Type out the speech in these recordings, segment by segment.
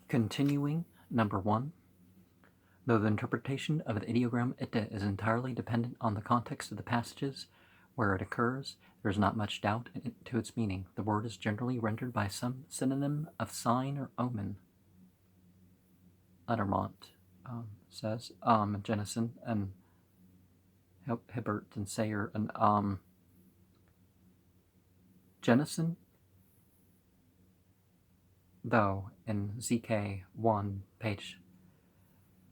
Continuing, number 1. Though the interpretation of an ideogram ite is entirely dependent on the context of the passages where it occurs, there is not much doubt to its meaning. The word is generally rendered by some synonym of sign or omen. Lettermont says, Jennison and Hibbert and Sayer and Jennison, though in ZK1, page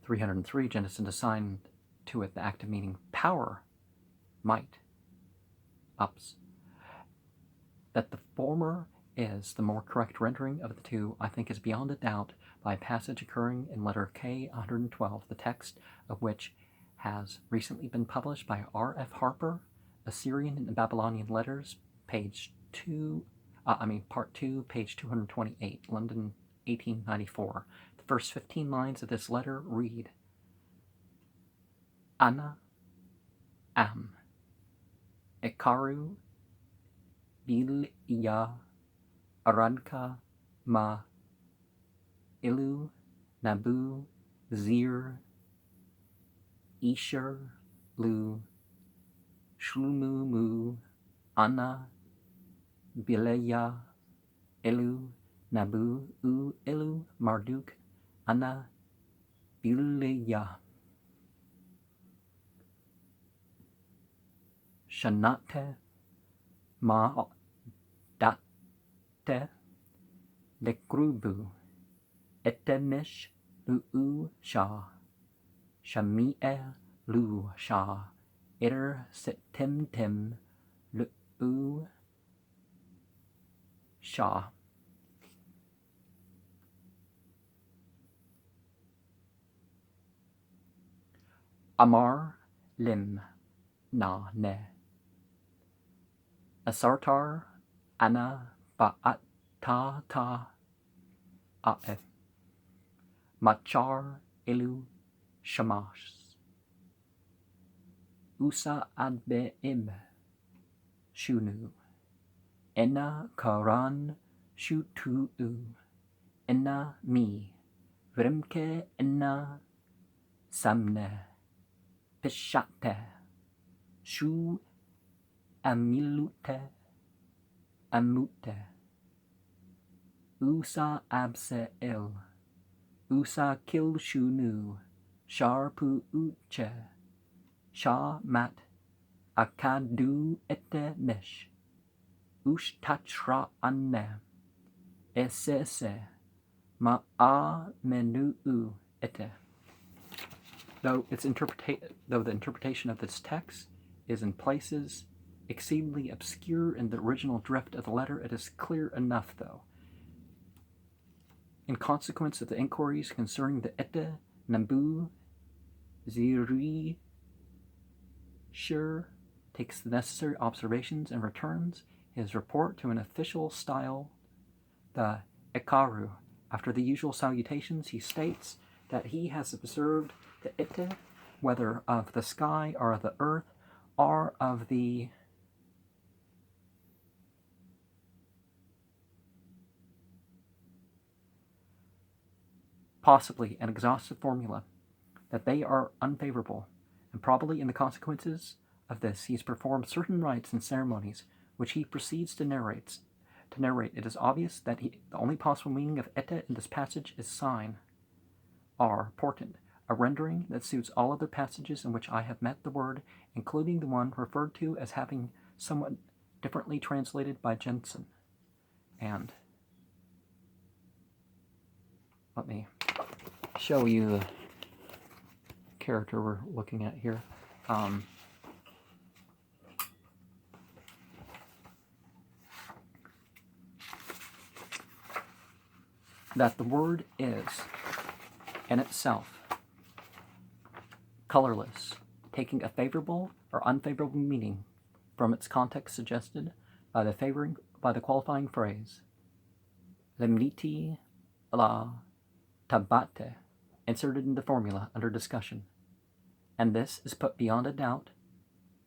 303, Jennison assigned to it the active meaning power, might, ups. That the former is the more correct rendering of the two, I think, is beyond a doubt by a passage occurring in letter K 112, the text of which has recently been published by R.F. Harper, Assyrian and Babylonian Letters, part 2, page 228, London, 1894. The first 15 lines of this letter read, Ana am Ekaru Bilya Aradka Ma Ilu Nabu Zir Isher Lu Shlumumu Ana Bileya Elu Nabu U Elu Marduk Ana Bileya Shanate Ma Date Lekrubu Etemish Lu Shah Shamie Lu Shah Ir Setim Lu Shah. Amar Lim Na Ne Asartar Ana Ba'at Ta Ta Ae Machar Elu Shamash Usa Adbe'im Shunu Ena Karan Shutu'u Ena Mi Vrimke Ena Samne Pishate Shu Amilute Amute Usa Abse Il Usa Kil Shunu Sharpu Uche Sha Mat Akadu Ete Mesh Ushtachra Anne Esese Ma'a Menu Ete. Though the interpretation of this text is in places exceedingly obscure in the original drift of the letter, it is clear enough, though. In consequence of the inquiries concerning the Ete, Nambu, Ziri, Shur takes the necessary observations and returns his report to an official style, the Ekaru. After the usual salutations, he states that he has observed the Ete, whether of the sky or of the earth, or of the possibly an exhaustive formula, that they are unfavorable, and probably in the consequences of this he has performed certain rites and ceremonies which he proceeds to narrate. It is obvious that the only possible meaning of Ete in this passage is sign, or portent, a rendering that suits all other passages in which I have met the word, including the one referred to as having somewhat differently translated by Jensen. And let me show you the character we're looking at here. That the word is, in itself, colorless, taking a favorable or unfavorable meaning from its context suggested by the qualifying phrase, lemniti la tabate, inserted in the formula under discussion. And this is put beyond a doubt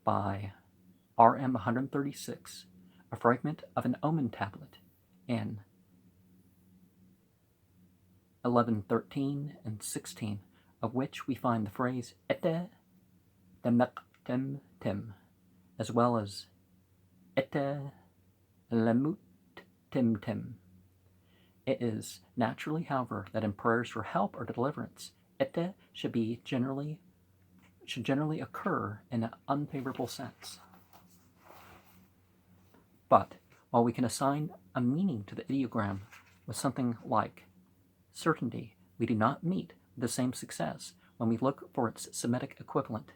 by RM 136, a fragment of an omen tablet in 11:13 and 16, of which we find the phrase ete demektem tim, as well as ete lemut tim tim. It is naturally, however, that in prayers for help or deliverance, ete should generally occur in an unfavorable sense. But while we can assign a meaning to the ideogram with something like certainty, we do not meet the same success when we look for its Semitic equivalent.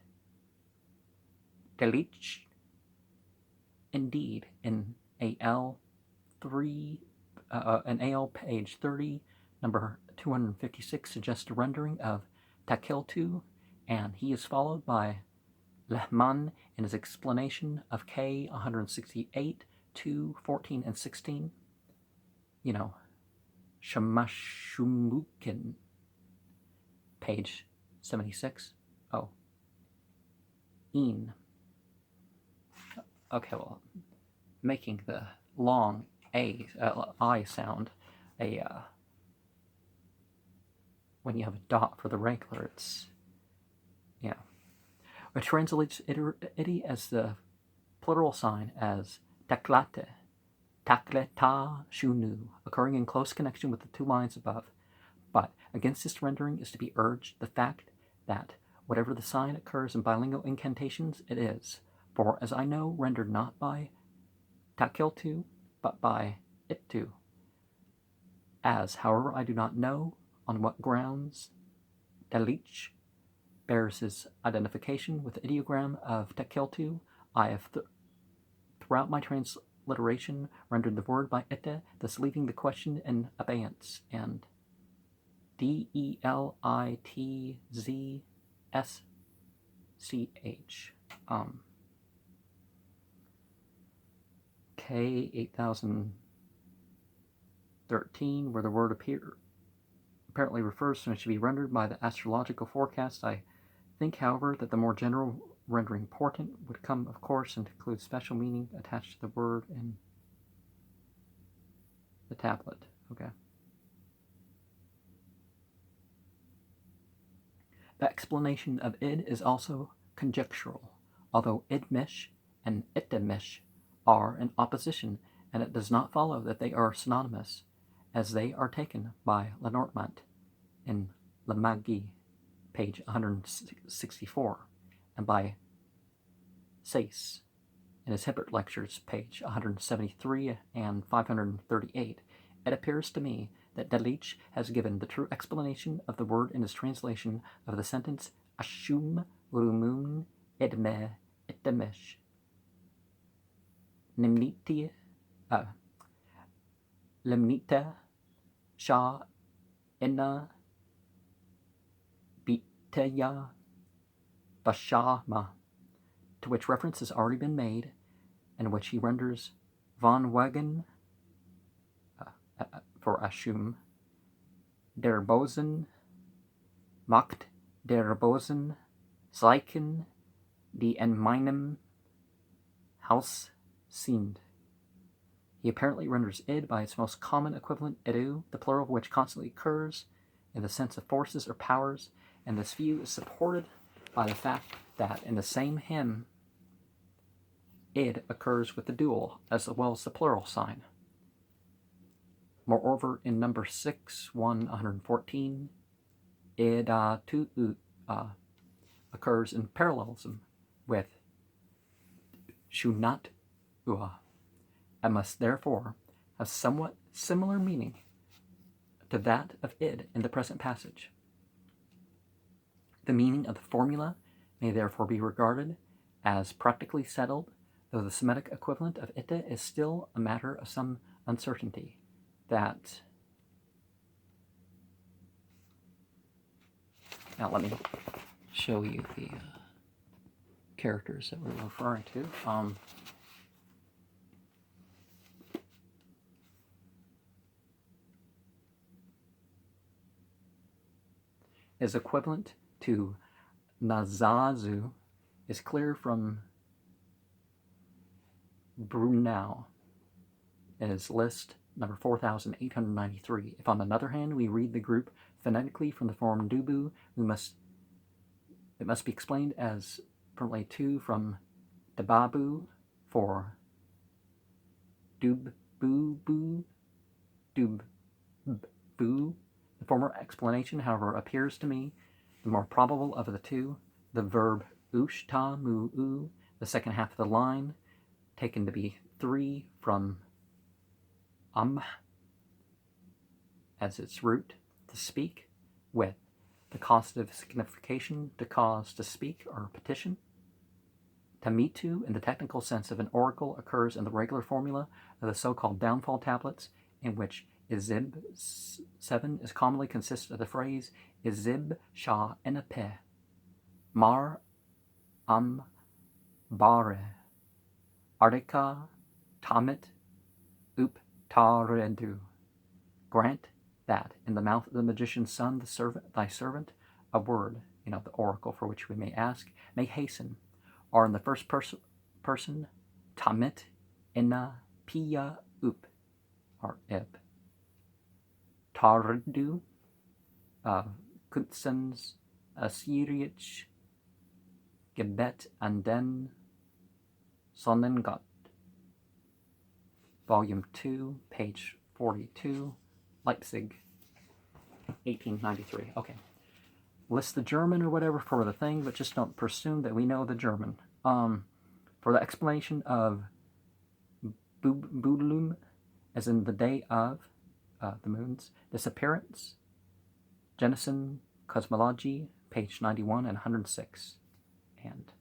Delich, indeed, in AL page 30, number 256, suggests a rendering of takiltu, and he is followed by Lehman in his explanation of K 168, 2, 14, and 16. Shamashumukin, page 76. Oh. In. Okay, well, making the long I sound when you have a dot for the regular, it's, It translates iti as the plural sign as taklate, takleta shunu, occurring in close connection with the two lines above. But against this rendering is to be urged the fact that whatever the sign occurs in bilingual incantations, it is, for as I know, rendered not by takiltu, but by ittu. As, however, I do not know on what grounds Delich bears his identification with the ideogram of takiltu, I have throughout my transliteration rendered the word by ete, thus leaving the question in abeyance, and DELITZSCH. K 8013, where the word apparently refers to and should be rendered by the astrological forecast. I think, however, that the more general rendering portent would come, of course, and include special meaning attached to the word in the tablet. Okay. The explanation of id is also conjectural, although idmish and itemish are in opposition, and it does not follow that they are synonymous, as they are taken by Lenormand in La Magie, page 164, and by Sayce in his Hibbert Lectures, page 173 and 538. It appears to me that Delich has given the true explanation of the word in his translation of the sentence Ashum Rumun Edme Etemish Nimniti Lemnita Shah Inna Biteya Bashama, to which reference has already been made, and which he renders von Wagen for Ashum, der Bosen, Macht der Bosen, Zeichen, die in meinem Haus sind. He apparently renders id by its most common equivalent, idu, the plural of which constantly occurs in the sense of forces or powers, and this view is supported by the fact that in the same hymn, id occurs with the dual as well as the plural sign. Moreover, in number 6, 114, ida tu occurs in parallelism with shunat ua, and must therefore have somewhat similar meaning to that of id in the present passage. The meaning of the formula may therefore be regarded as practically settled, though the Semitic equivalent of ite is still a matter of some uncertainty. That now let me show you the characters that we're referring to. Is equivalent to Nazazu is clear from Brunel in his list number 4893. If on the other hand we read the group phonetically from the form dubu, it must be explained as from 2 from dababu for dub boo boo dub boo. The former explanation, however, appears to me the more probable of the two. The verb ush ta mu u, the second half of the line, taken to be 3 from as its root, to speak, with the causative signification to cause, to speak, or petition. Tamitu, in the technical sense of an oracle, occurs in the regular formula of the so-called downfall tablets, in which Izib 7 is commonly consisted of the phrase Izib Shah Enape Mar Bare Ardika Tamit Up Taredu. Grant that in the mouth of the magician's son, thy servant, a word, the oracle for which we may ask, may hasten, or in the first person, Tamit Inna Piya Up, or Ib. Taredu, Kutsens Assyriach Gebet anden Sonnengot. Volume 2, page 42, Leipzig, 1893. Okay. List the German or whatever for the thing, but just don't presume that we know the German. For the explanation of Budlum, as in the day of the moon's disappearance, Jennison Cosmology, page 91 and 106. And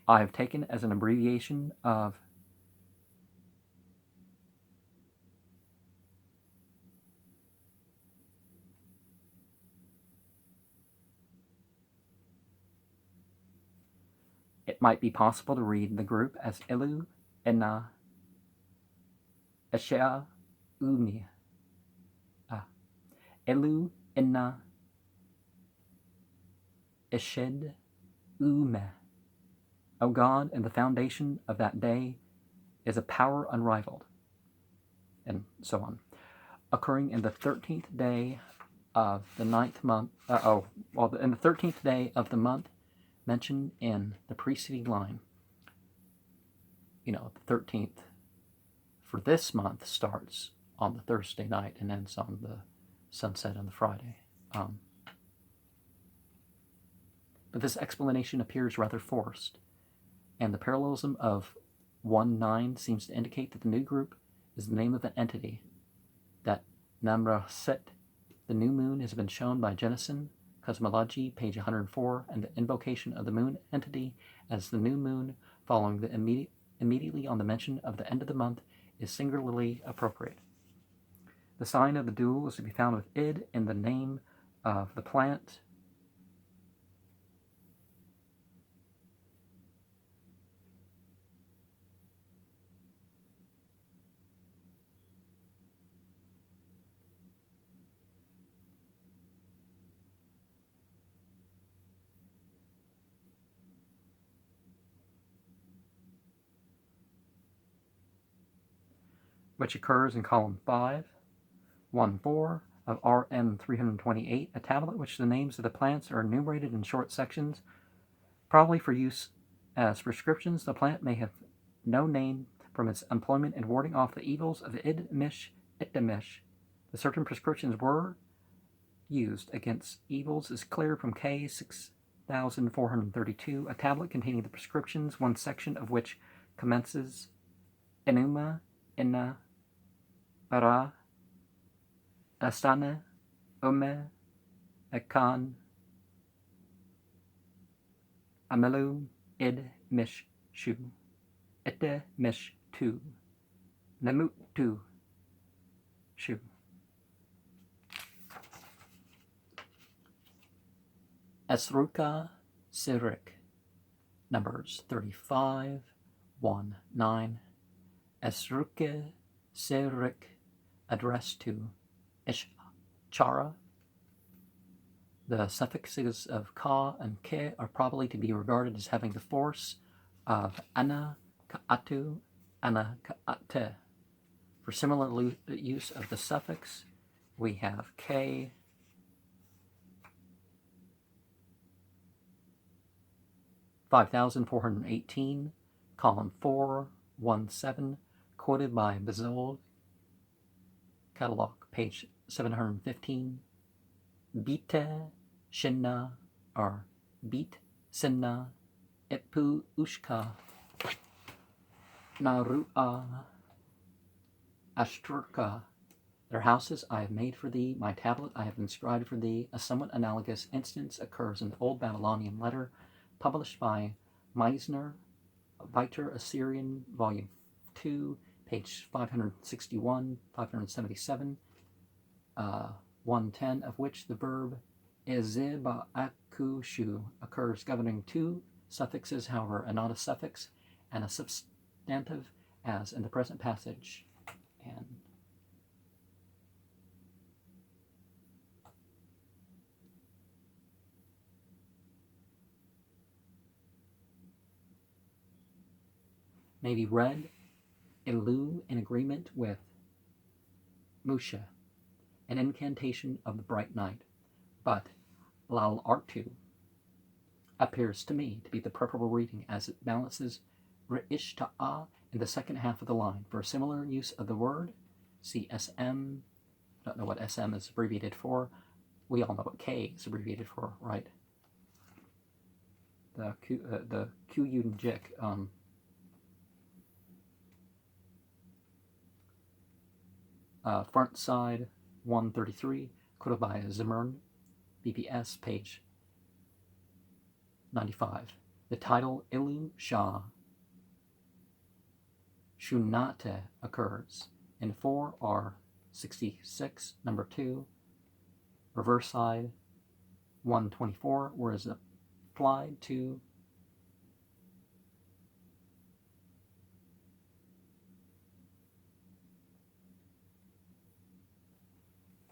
I have taken as an abbreviation of it might be possible to read the group as Ilu, Enna, Eshea, Umi. Elu, Enna, Eshed, Ume. O God, and the foundation of that day is a power unrivaled, and so on, occurring in the 13th day of the 9th month, in the 13th day of the month mentioned in the preceding line. The 13th for this month starts on the Thursday night and ends on the sunset on the Friday. But this explanation appears rather forced, and the parallelism of 1.9 seems to indicate that the new group is the name of an entity, that Namraset, the new moon, has been shown by Jennison Cosmology, page 104, and the invocation of the moon entity as the new moon following the immediately on the mention of the end of the month is singularly appropriate. The sign of the dual is to be found with id in the name of the plant, which occurs in column 5, 1-4 of RM 328, a tablet which the names of the plants are enumerated in short sections, probably for use as prescriptions. The plant may have no name from its employment in warding off the evils of id-mish, itamish. The certain prescriptions were used against evils is clear from K 6432, a tablet containing the prescriptions, one section of which commences enuma, inna, bara, astana, ume, ekan, amelu, id, mish, shu, ete, mish, tu, nemut, tu, shu. Esruka Sirik, numbers 35, 1, 9. Esruke Sirik, addressed to Ishchara, The suffixes of ka and ke are probably to be regarded as having the force of ana, ka'atu, ana, ka'ate. For similar use of the suffix, we have ke, (5,418), column 417, quoted by Bezold, catalog, page 715. Bite, shinna, or beat, sinna, epu, ushka, narua, ashturka. Their houses I have made for thee, my tablet I have inscribed for thee. A somewhat analogous instance occurs in the Old Babylonian letter published by Meisner, Viter Assyrian, volume 2, page 561, 577, 110, of which the verb ezeba'akushu occurs, governing two suffixes, however, and not a suffix and a substantive, as in the present passage. And may be read Elu in agreement with Musha, an incantation of the bright night, but Lal Artu appears to me to be the preferable reading, as it balances Re'ishta'a in the second half of the line. For a similar use of the word, see SM. Don't know what SM is abbreviated for. We all know what K is abbreviated for, right? The Q-Yun Jik. Front side 133, quoted by Zimmern, BPS, page 95. The title Ilu Shah Shunate occurs in 4R66, number 2, reverse side 124, whereas applied to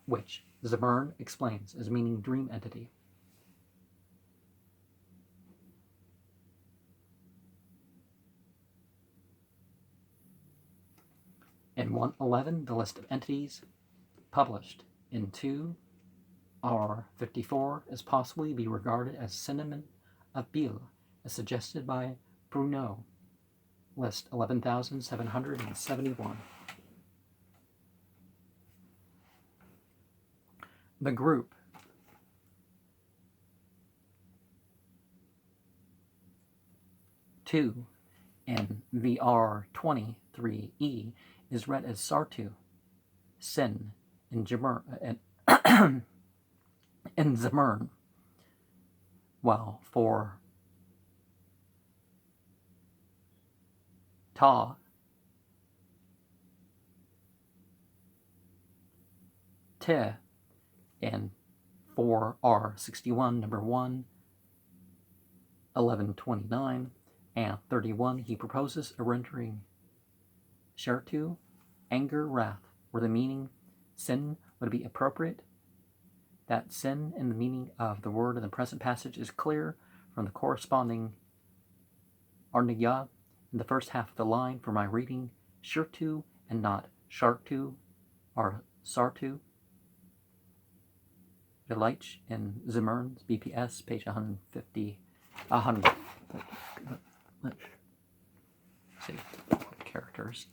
which Zimmern explains as meaning dream entity. In 111, the list of entities published in 2R54 is possibly be regarded as synonym of Bil, as suggested by Bruno, list 11,771. The group two in VR23E is read as Sartu, Sin, in Zimmern, while for Ta, Te, in 4R61, number 1, 1129, and 31, he proposes a rendering Shertu, anger, wrath, where the meaning sin would be appropriate. That sin in the meaning of the word in the present passage is clear from the corresponding Arnaya in the first half of the line. For my reading, Shirtu and not Shartu or Sartu. Village in Zimmern's BPS, page 150, 100. Let's see, characters.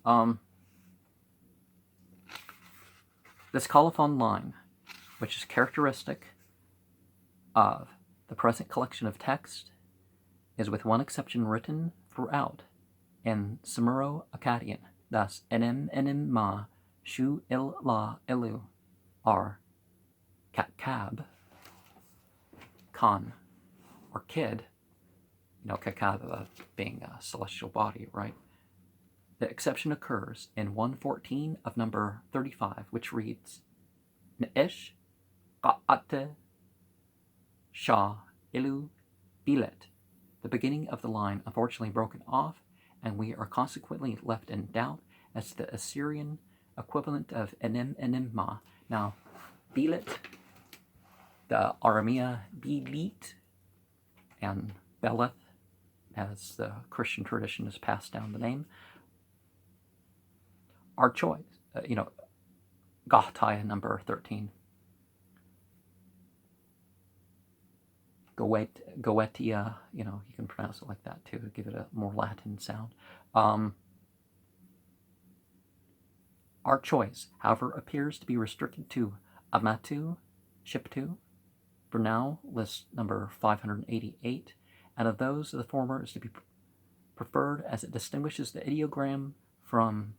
This colophon line, which is characteristic of the present collection of text, is with one exception written throughout in Sumero-Akkadian, thus enem ma shu il la elu are kakab, Khan, or kid, kakab being a celestial body, right? The exception occurs in 114 of number 35, which reads, Ne'esh ka'ate shah ilu bilet. The beginning of the line unfortunately broken off, and we are consequently left in doubt as to the Assyrian equivalent of enem ma. Now, bilet the Aramea Belit and Beleth, as the Christian tradition has passed down the name, our choice. Gahtaya number 13. Goetia, you can pronounce it like that too, give it a more Latin sound. Our choice, however, appears to be restricted to Amatu, Shiptu, Bernal, list number 588, and of those, the former is to be preferred as it distinguishes the ideogram from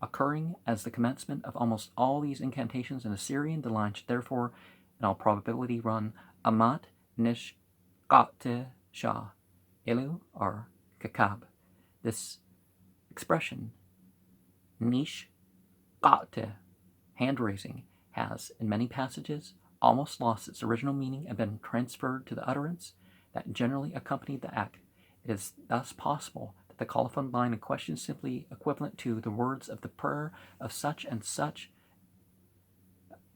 occurring as the commencement of almost all these incantations in Assyrian. The line should therefore, in all probability, run Amat Nish Qate Shah Elu or Kakab. This expression, Nish Qate, hand raising, has, in many passages, almost lost its original meaning and been transferred to the utterance that generally accompanied the act. It is thus possible that the colophon line in question is simply equivalent to the words of the prayer of such and such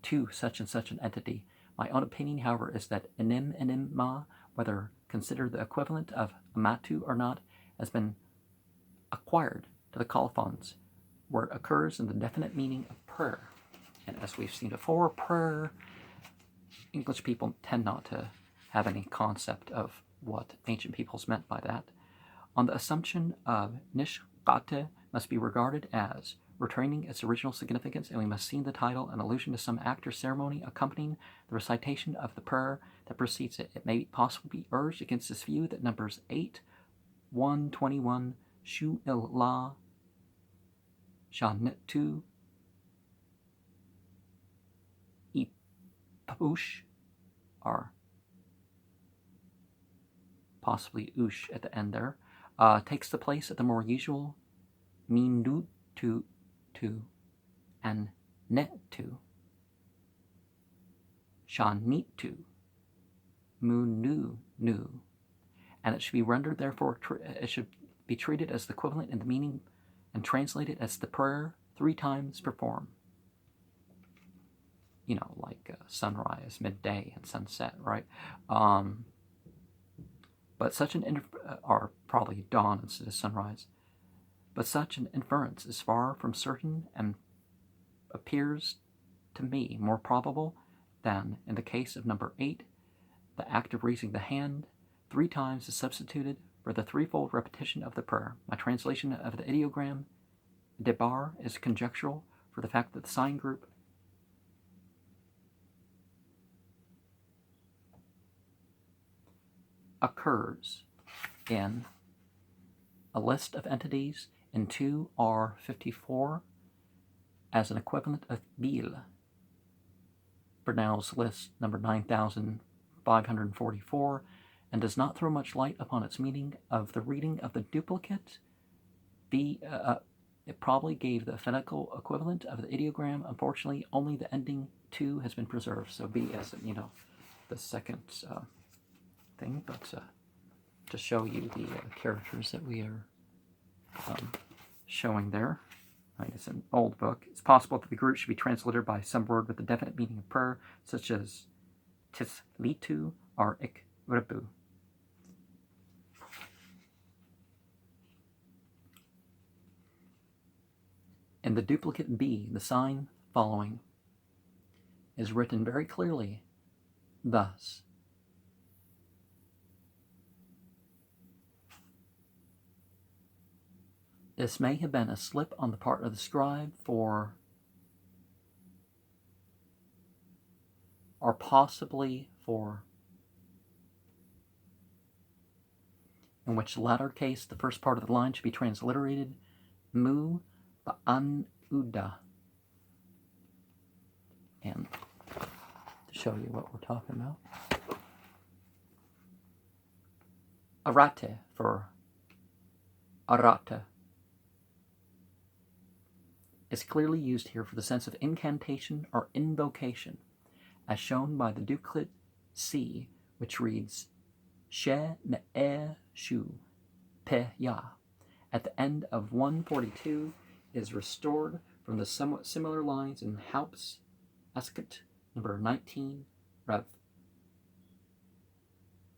to such and such an entity. My own opinion, however, is that enim ma, whether considered the equivalent of amatu or not, has been acquired to the colophons, where it occurs in the definite meaning of prayer. And as we've seen before, prayer, English people tend not to have any concept of what ancient peoples meant by that. On the assumption of Nishqate must be regarded as retaining its original significance, and we must see in the title an allusion to some act or ceremony accompanying the recitation of the prayer that precedes it. It may possibly be urged against this view that numbers 8, 1, 21, Shu il La, Shanitu, Ipush, are possibly ush at the end there, takes the place of the more usual mindu to and netu, shanitu, munu nu, and it should be rendered, therefore, it should be treated as the equivalent in the meaning and translated as the prayer 3 times performed. Like sunrise, midday, and sunset, right? But such an or probably dawn instead of sunrise. But such an inference is far from certain and appears to me more probable than in the case of number 8, the act of raising the hand 3 times is substituted for the threefold repetition of the prayer. My translation of the ideogram debar is conjectural for the fact that the sign group occurs in a list of entities in 2R54 as an equivalent of Bil, Bernal's list number 9544, and does not throw much light upon its meaning of the reading of the duplicate. It probably gave the phonetical equivalent of the ideogram. Unfortunately, only the ending 2 has been preserved, so B is, the second thing, but to show you the characters that we are showing there. It's an old book. It's possible that the group should be translated by some word with a definite meaning of prayer, such as tislitu or ikribu. In the duplicate B, the sign following is written very clearly thus. This may have been a slip on the part of the scribe or possibly in which latter case the first part of the line should be transliterated mu ba'an uda. And to show you what we're talking about, arate for arata is clearly used here for the sense of incantation or invocation, as shown by the duplicate C, which reads She Me'er Shu Pe Ya. At the end of 142 is restored from the somewhat similar lines in Haups, Asket, number 19, Rev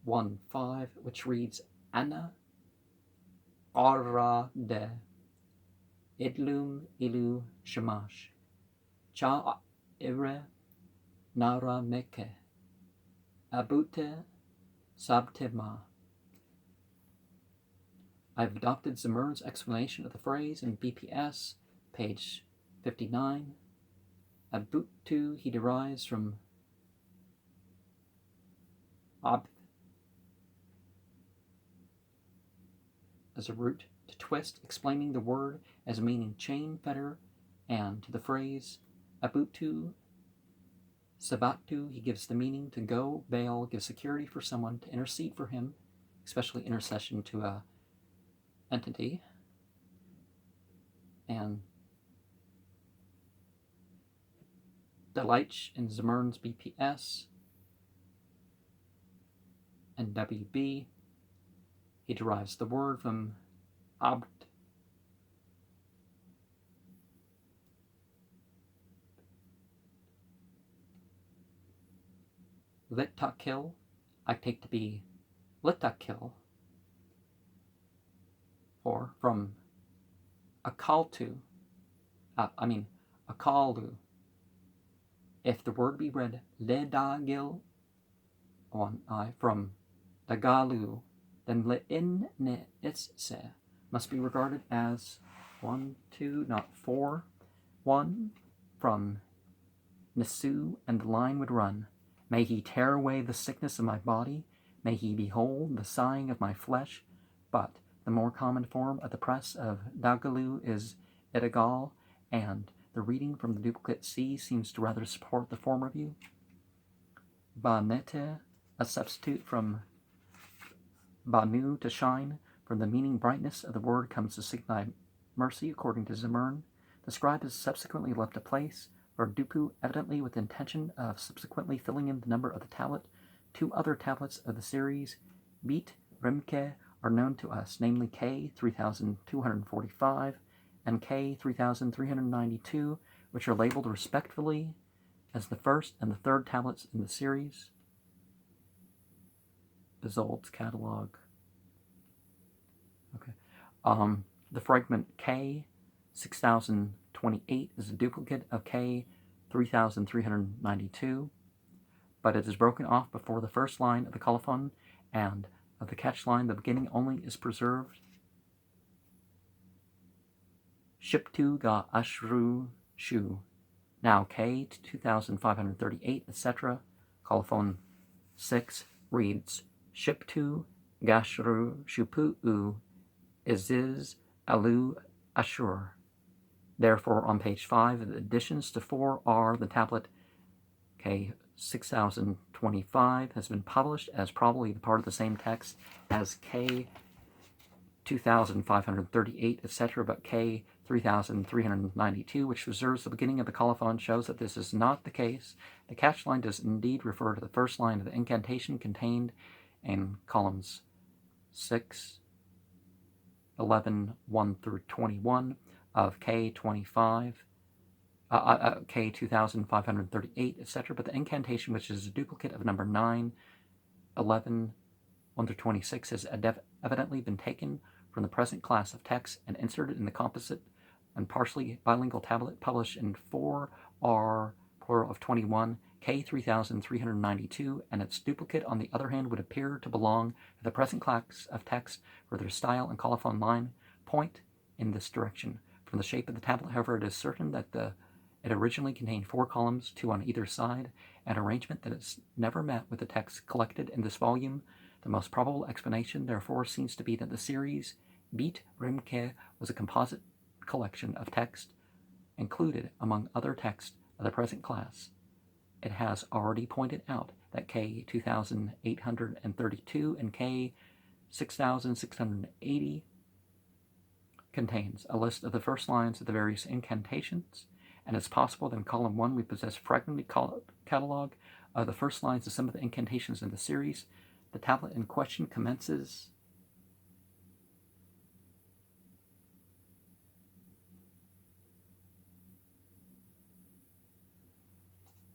1:5, which reads, Anna Ara de Idlum Ilu Shamash Cha Ire Nara Meke Abute Sabtema. I've adopted Zimmer's explanation of the phrase in BPS, page 59. Abutu he derives from Ab as a root to twist, explaining the word as meaning chain fetter, and to the phrase Abutu Sabatu he gives the meaning to go, bail, give security for someone, to intercede for him, especially intercession to a entity. And Delich in Zimmer's BPS and WB, he derives the word from Abd Litakil, I take to be Litakil, or from Akaltu, Akalu. If the word be read Ledagil, one I, from Dagalu, then Le'in ne itse must be regarded as 1, 2, not 4, 1 from Nesu, and the line would run, May he tear away the sickness of my body, may he behold the sighing of my flesh. But the more common form of the press of Dagalu is Edagal, and the reading from the duplicate C seems to rather support the former view. Banete, a substitute from Banu to shine, from the meaning brightness of the word comes to signify mercy, according to Zimmern. The scribe has subsequently left a place where Dupu, evidently with intention of subsequently filling in the number of the tablet. 2 other tablets of the series, Beat Rimke, are known to us, namely K 3245 and K 3392, which are labeled respectively as the first and the third tablets in the series. Bezold's catalog. Okay. The fragment K 6028 is a duplicate of K 3392, but it is broken off before the first line of the colophon, and of the catch line the beginning only is preserved. Shiptu ga ashru shu. Now K 2538, etc. Colophon 6 reads Shiptu gashru shupu iziz alu ashur. Therefore, on page 5, the additions to 4 are the tablet K 6025 has been published as probably part of the same text as K 2538, etc., but K 3392, which reserves the beginning of the colophon, shows that this is not the case. The catch line does indeed refer to the first line of the incantation contained in columns 6, 11, 1 through 21 of K 2538, etc., but the incantation, which is a duplicate of number 9, 11, 1 through 26, has evidently been taken from the present class of texts and inserted in the composite and partially bilingual tablet published in 4R, plural of 21, K 3392, and its duplicate, on the other hand, would appear to belong to the present class of text, where their style and colophon line point in this direction. From the shape of the tablet, however, it is certain that it originally contained 4 columns, 2 on either side, an arrangement that has never met with the text collected in this volume. The most probable explanation, therefore, seems to be that the series Beat Rimke was a composite collection of text included among other texts of the present class. It has already pointed out that K 2832 and K 6680 contains a list of the first lines of the various incantations, and it's possible that in column 1 we possess fragmented catalog of the first lines of some of the incantations in the series. The tablet in question commences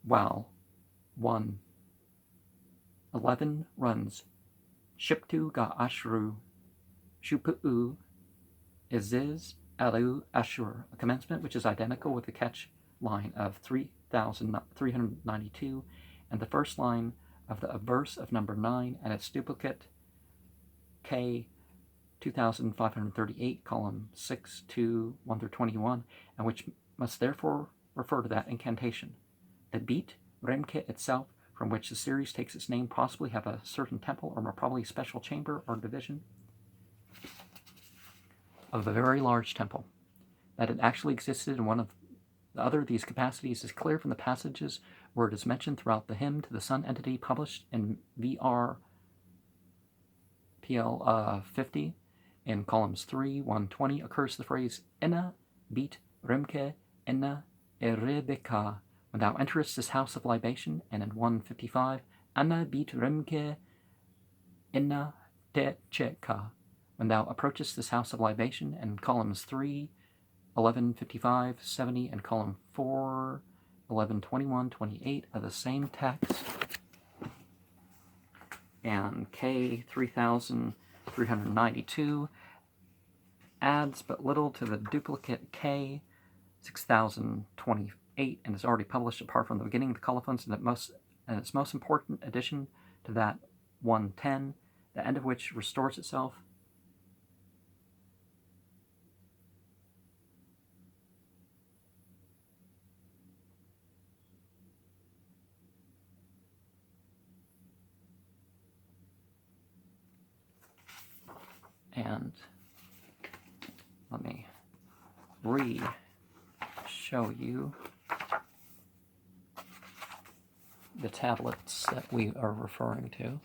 Wow. 1:11 runs Shiptu ga ashru Shupu'u Iziz Alu Ashur, a commencement which is identical with the catch line of 3,392 and the first line of the verse of number 9 and its duplicate K 2,538, column 6 to 1 through 21, and which must therefore refer to that incantation. The beat, Remke itself, from which the series takes its name, possibly have a certain temple or more probably special chamber or division of a very large temple. That it actually existed in one of the other of these capacities is clear from the passages where it is mentioned throughout the hymn to the sun entity published in VRPL 50. In columns 3, 120 occurs the phrase Enna beat Remke Enna Erebeka when thou enterest this house of libation, and in 155 Anna beat Remke Enna Techeka when thou approachest this house of libation, and in columns 3, 11, 55, 70, and column 4, 11, 21, 28 of the same text, and K 3,392 adds but little to the duplicate K 6,028 and is already published apart from the beginning of the colophons, and its most important addition to that 110, the end of which restores itself. And let me show you the tablets that we are referring to.